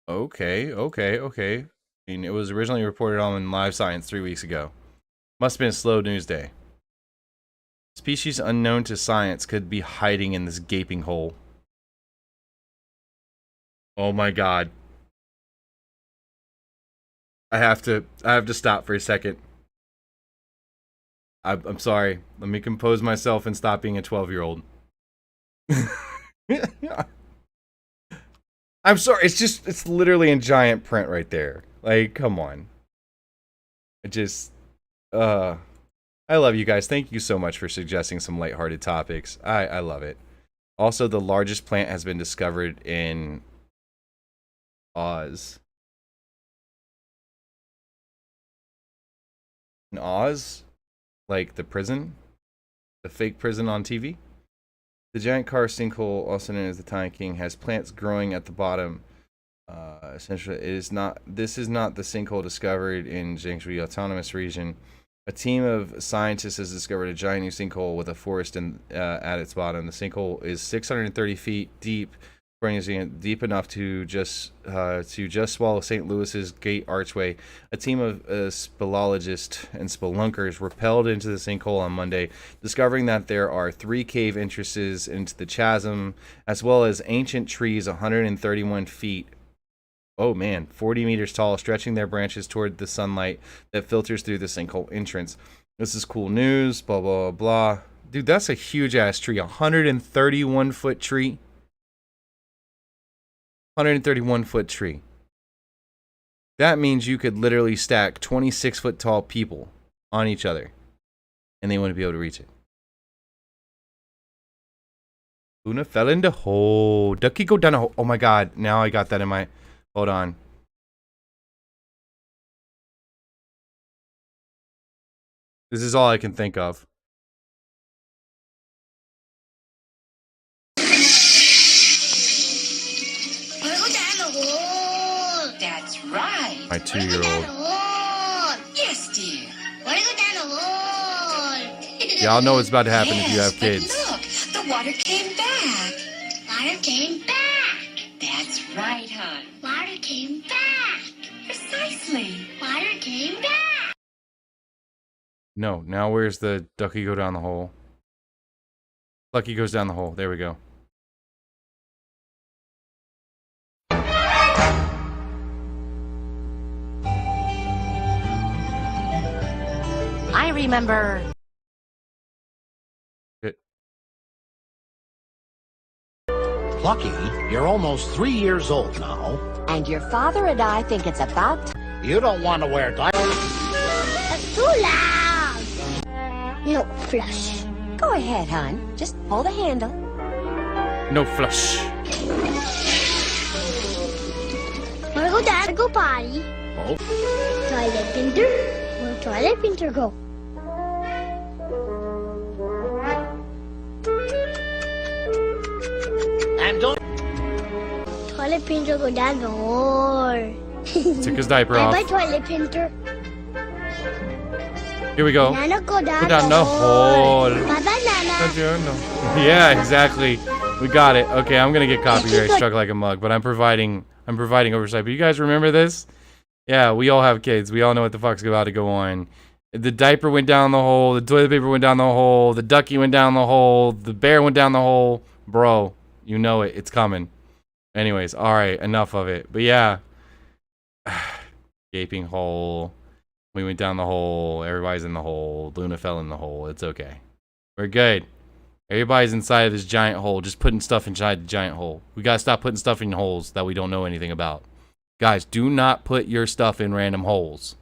Okay. I mean, it was originally reported on Live Science 3 weeks ago. Must have been a slow news day. Species unknown to science could be hiding in this gaping hole. Oh my god. I have to stop for a second. I'm sorry. Let me compose myself and stop being a 12-year-old. I'm sorry. It's literally in giant print right there. Like, come on. It just, I love you guys. Thank you so much for suggesting some lighthearted topics. I love it. Also, the largest plant has been discovered in Oz. In Oz? Like the prison? The fake prison on TV? The giant car sinkhole, also known as the Time King, has plants growing at the bottom. Essentially, this is not the sinkhole discovered in Jiangsu Autonomous Region. A team of scientists has discovered a giant new sinkhole with a forest at its bottom. The sinkhole is 630 feet deep, deep enough to just swallow St. Louis's Gate Archway. A team of speleologists and spelunkers rappelled into the sinkhole on Monday, discovering that there are 3 cave entrances into the chasm, as well as ancient trees 131 feet. Oh man, 40 meters tall, stretching their branches toward the sunlight that filters through the sinkhole entrance. This is cool news, blah, blah, blah. Dude, that's a huge ass tree. 131 foot tree. 131 foot tree. That means you could literally stack 26 foot tall people on each other and they wouldn't be able to reach it. Luna fell in the hole. Ducky go down the hole. Oh my god, now I got that in my... Hold on. This is all I can think of. That's right. My 2-year-old. Yes, dear. Y'all know what's about to happen if you have kids. Look, the water came back. Water came back. That's right, hon. Water came back. Precisely. Water came back. No, now where's the ducky go down the hole? Lucky goes down the hole. There we go. I remember. Lucky, you're almost 3 years old now. And your father and I think it's about time. You don't want to wear diapers. That's too loud. No flush. Go ahead, hon. Just pull the handle. No flush. Wanna go down and go potty? Oh. Toilet painter. Where toilet painter go? And don't... Toilet painter go down the hole. Took his diaper Bye off. bye toilet painter. Here we go. Nana go down, Go down the hole. Bye bye Nana. Yeah, exactly. We got it. Okay, I'm gonna get copyright struck like a mug, but I'm providing oversight. But you guys remember this? Yeah, we all have kids. We all know what the fuck's about to go on. The diaper went down the hole. The toilet paper went down the hole. The ducky went down the hole. The bear went down the hole. Bro, you know it. It's coming. Anyways, all right, enough of it. But yeah, gaping hole. We went down the hole. Everybody's in the hole. Luna fell in the hole. It's okay. We're good. Everybody's inside of this giant hole, just putting stuff inside the giant hole. We gotta stop putting stuff in holes that we don't know anything about. Guys, do not put your stuff in random holes.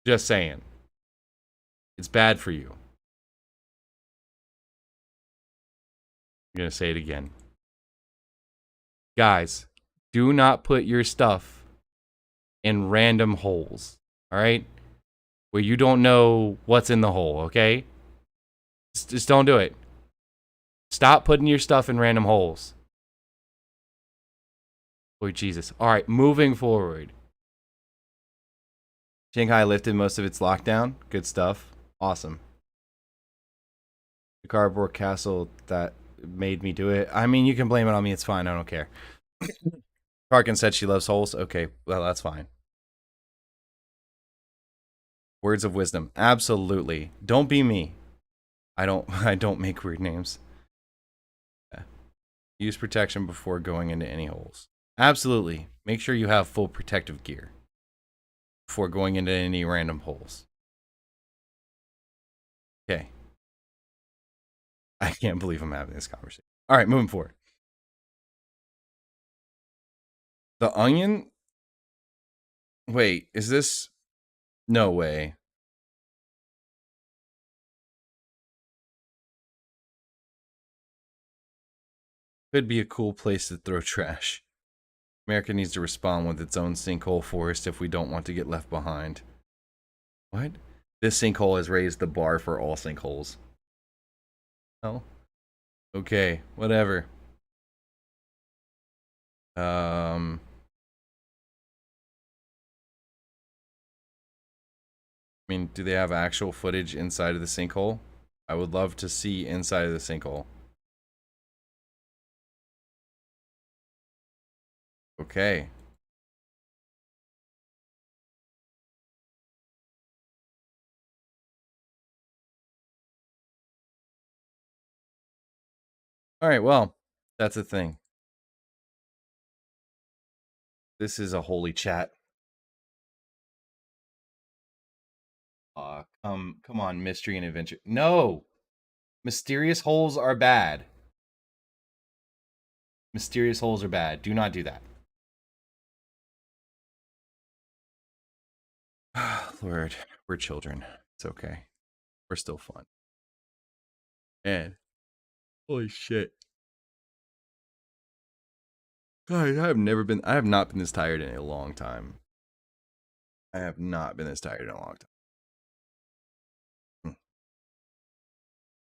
Just saying. It's bad for you. I'm gonna say it again. Guys, do not put your stuff in random holes. Alright? Where you don't know what's in the hole, okay? Just don't do it. Stop putting your stuff in random holes. Lord Jesus. Alright, moving forward. Shanghai lifted most of its lockdown. Good stuff. Awesome. The cardboard castle that made me do it. I mean, you can blame it on me. It's fine. I don't care. Parkin said she loves holes. Okay, well, that's fine. Words of wisdom. Absolutely. Don't be me. I don't make weird names. Yeah. Use protection before going into any holes. Absolutely. Make sure you have full protective gear before going into any random holes. Okay. I can't believe I'm having this conversation. All right, moving forward. The Onion? Wait, is this? No way. Could be a cool place to throw trash. America needs to respond with its own sinkhole forest if we don't want to get left behind. What? This sinkhole has raised the bar for all sinkholes. Oh. Okay, whatever. I mean, do they have actual footage inside of the sinkhole? I would love to see inside of the sinkhole. Okay. All right, well, that's the thing. This is a holy chat. Come on, mystery and adventure. No! Mysterious holes are bad. Mysterious holes are bad. Do not do that. Lord, we're children. It's okay. We're still fun. And holy shit. Guys, I have not been this tired in a long time. I have not been this tired in a long time.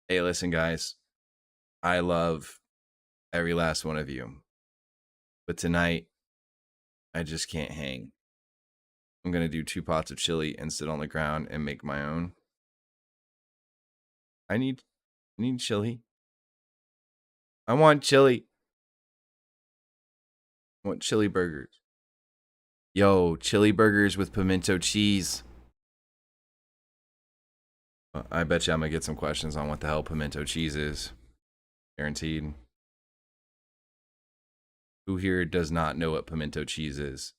Hey, listen, guys. I love every last one of you. But tonight, I just can't hang. I'm going to do 2 pots of chili and sit on the ground and make my own. I need chili. I want chili. I want chili burgers. Yo, chili burgers with pimento cheese. I bet you I'm going to get some questions on what the hell pimento cheese is. Guaranteed. Who here does not know what pimento cheese is?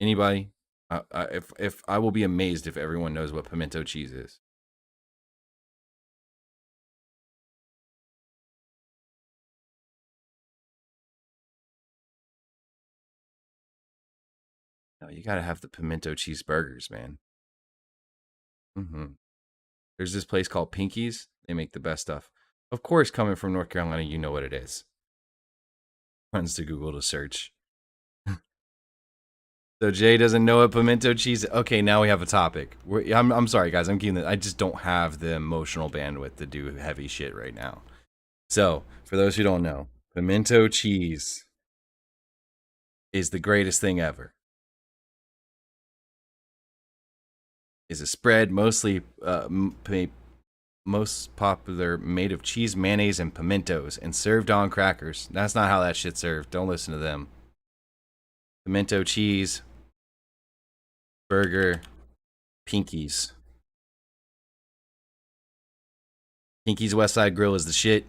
Anybody? If I will be amazed if everyone knows what pimento cheese is. No, you gotta have the pimento cheeseburgers, man. There's this place called Pinky's. They make the best stuff. Of course, coming from North Carolina, you know what it is. Runs to Google to search. So Jay doesn't know what pimento cheese. Okay, now we have a topic. I'm sorry, guys. I'm keeping that. I just don't have the emotional bandwidth to do heavy shit right now. So, for those who don't know, pimento cheese is the greatest thing ever. Is a spread mostly most popular made of cheese, mayonnaise, and pimentos, and served on crackers. That's not how that shit's served. Don't listen to them. Pimento cheese, burger, Pinky's. Pinky's West Side Grill is the shit.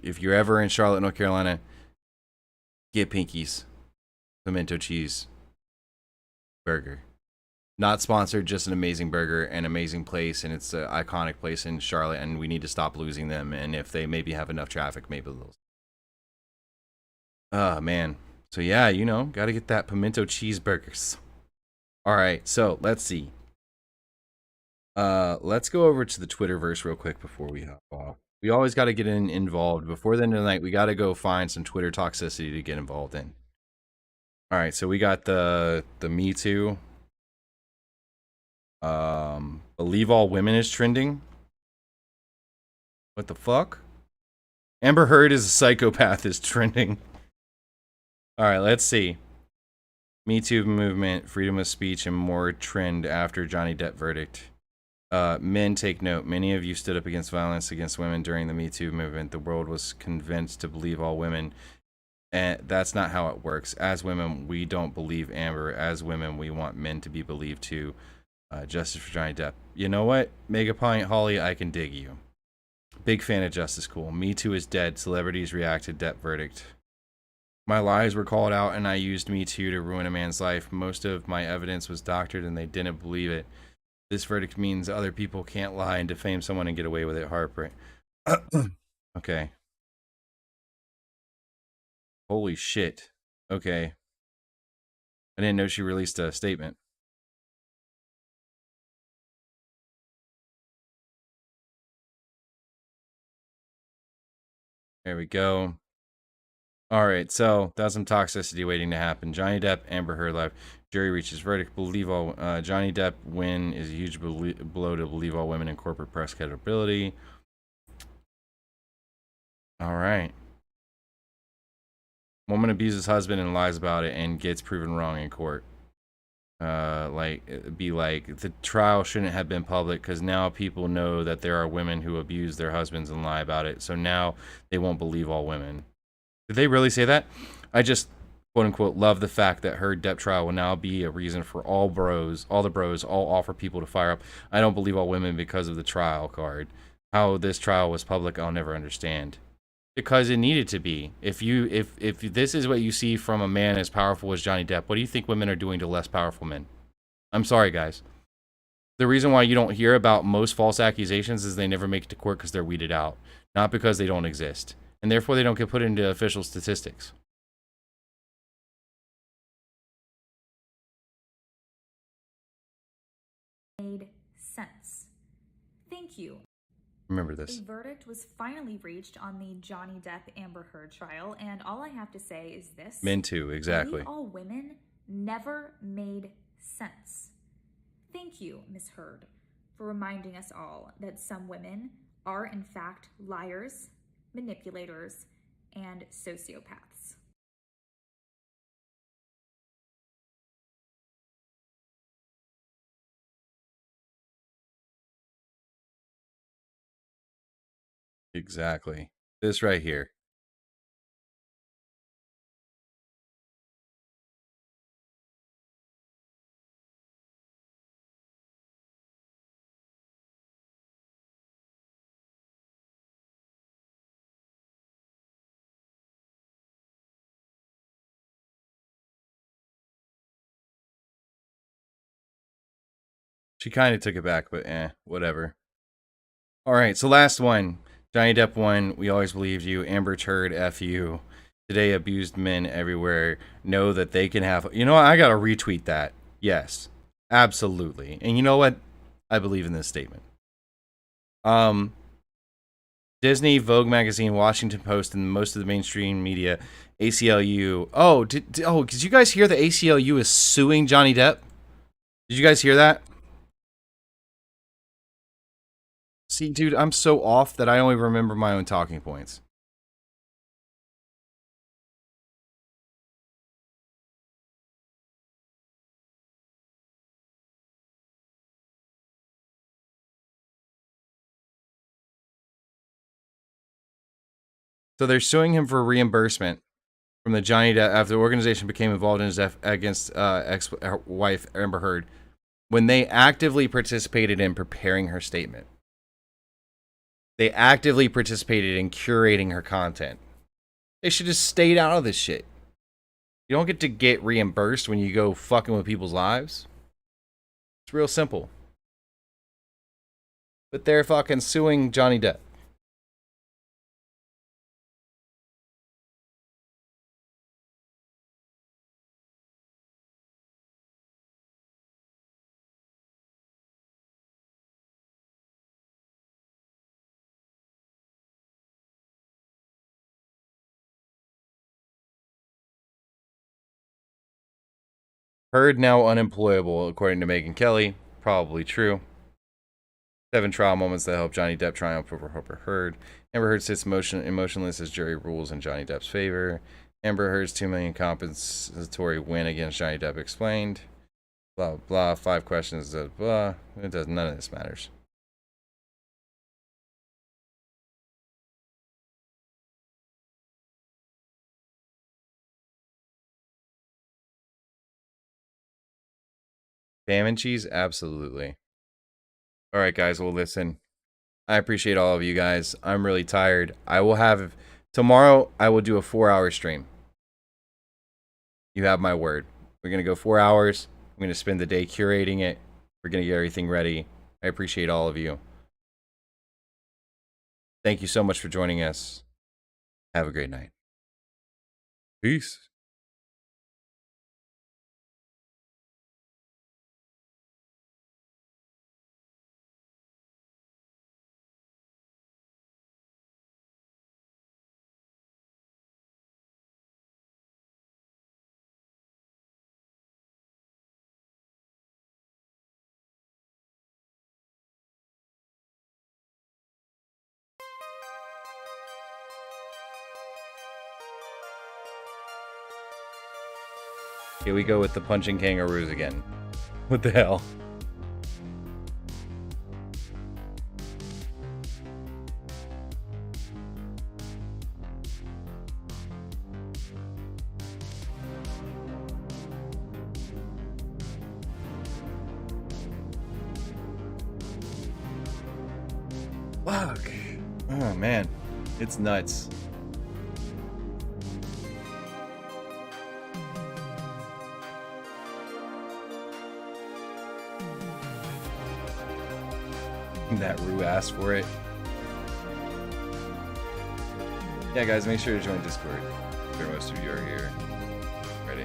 If you're ever in Charlotte, North Carolina, get Pinky's pimento cheese burger. Not sponsored, just an amazing burger and amazing place, and it's an iconic place in Charlotte, and we need to stop losing them. And if they maybe have enough traffic, maybe they'll. Oh man. So yeah, you know, gotta get that pimento cheeseburgers. All right, so let's see. Let's go over to the Twitterverse real quick before we hop off. We always got to get involved before the end of the night. We got to go find some Twitter toxicity to get involved in. All right, so we got the Me Too. Believe all women is trending. What the fuck? Amber Heard is a psychopath is trending. All right, let's see. Me Too movement, freedom of speech, and more trend after Johnny Depp verdict. Men take note. Many of you stood up against violence against women during the Me Too movement. The world was convinced to believe all women. And that's not how it works. As women, we don't believe Amber. As women, we want men to be believed too. Justice for Johnny Depp. You know what? Megapint Holly, I can dig you. Big fan of Justice Cool. Me Too is dead. Celebrities reacted Depp verdict. My lies were called out and I used Me Too to ruin a man's life. Most of my evidence was doctored and they didn't believe it. This verdict means other people can't lie and defame someone and get away with it. Okay. Holy shit. Okay. I didn't know she released a statement. There we go. All right, so that's some toxicity waiting to happen. Johnny Depp, Amber Heard live. Jury reaches verdict. Believe all. Johnny Depp win is a huge blow to believe all women in corporate press credibility. All right. Woman abuses husband and lies about it and gets proven wrong in court. The trial shouldn't have been public because now people know that there are women who abuse their husbands and lie about it. So now they won't believe all women. Did they really say that? I just, quote unquote, love the fact that her Depp trial will now be a reason for all the bros, all offer people to fire up. I don't believe all women because of the trial card. How this trial was public, I'll never understand. Because it needed to be. If this is what you see from a man as powerful as Johnny Depp, what do you think women are doing to less powerful men? I'm sorry, guys. The reason why you don't hear about most false accusations is they never make it to court because they're weeded out, not because they don't exist. And therefore they don't get put into official statistics. Made sense. Thank you. Remember this. A verdict was finally reached on the Johnny Depp Amber Heard trial, and all I have to say is this. Men too, exactly. Believe all women never made sense. Thank you, Ms. Heard, for reminding us all that some women are in fact liars, manipulators, and sociopaths. Exactly. This right here. She kind of took it back, but whatever. All right, so last one. Johnny Depp won. We always believed you. Amber Heard, F you. Today, abused men everywhere know that they can have. You know what? I got to retweet that. Yes, absolutely. And you know what? I believe in this statement. Disney, Vogue magazine, Washington Post, and most of the mainstream media, ACLU. Oh, did you guys hear the ACLU is suing Johnny Depp? Did you guys hear that? See, dude, I'm so off that I only remember my own talking points. So they're suing him for reimbursement from the Johnny Depp after the organization became involved in his against ex-wife Amber Heard when they actively participated in preparing her statement. They actively participated in curating her content. They should just stayed out of this shit. You don't get reimbursed when you go fucking with people's lives. It's real simple. But they're fucking suing Johnny Depp. Heard now unemployable, according to Megyn Kelly. Probably true. 7 trial moments that help Johnny Depp triumph over Amber Heard. Amber Heard sits emotionless as jury rules in Johnny Depp's favor. Amber Heard's $2 million compensatory win against Johnny Depp explained. Blah, blah, 5 questions, blah. It does, none of this matters. Bam and cheese? Absolutely. All right, guys. Well, listen. I appreciate all of you guys. I'm really tired. Tomorrow, I will do a 4-hour stream. You have my word. We're going to go 4 hours. I'm going to spend the day curating it. We're going to get everything ready. I appreciate all of you. Thank you so much for joining us. Have a great night. Peace. Here we go with the punching kangaroos again. What the hell? Fuck. Oh man, it's nuts. That Rue asked for it. Yeah, guys, make sure to join Discord. I'm sure most of you are here. Ready?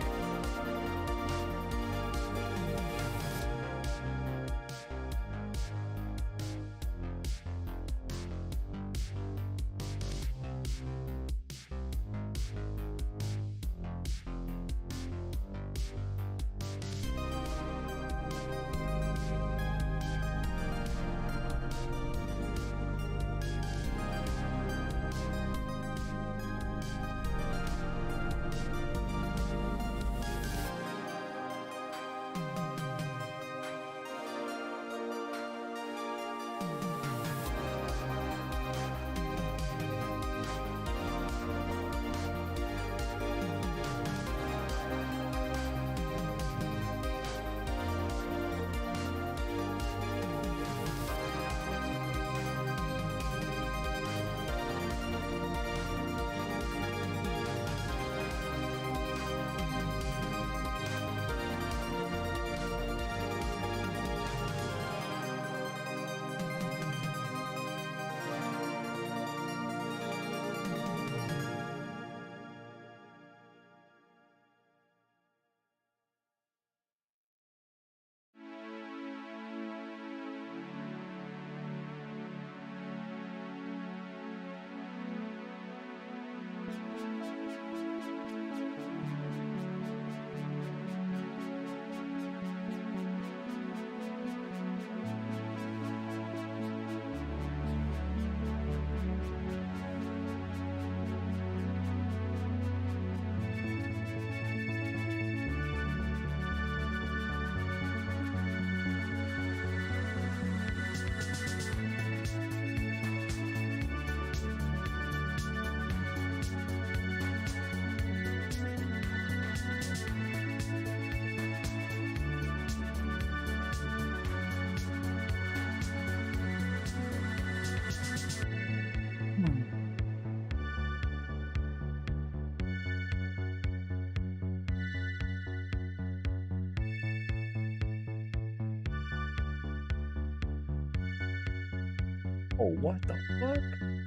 Oh, what the fuck?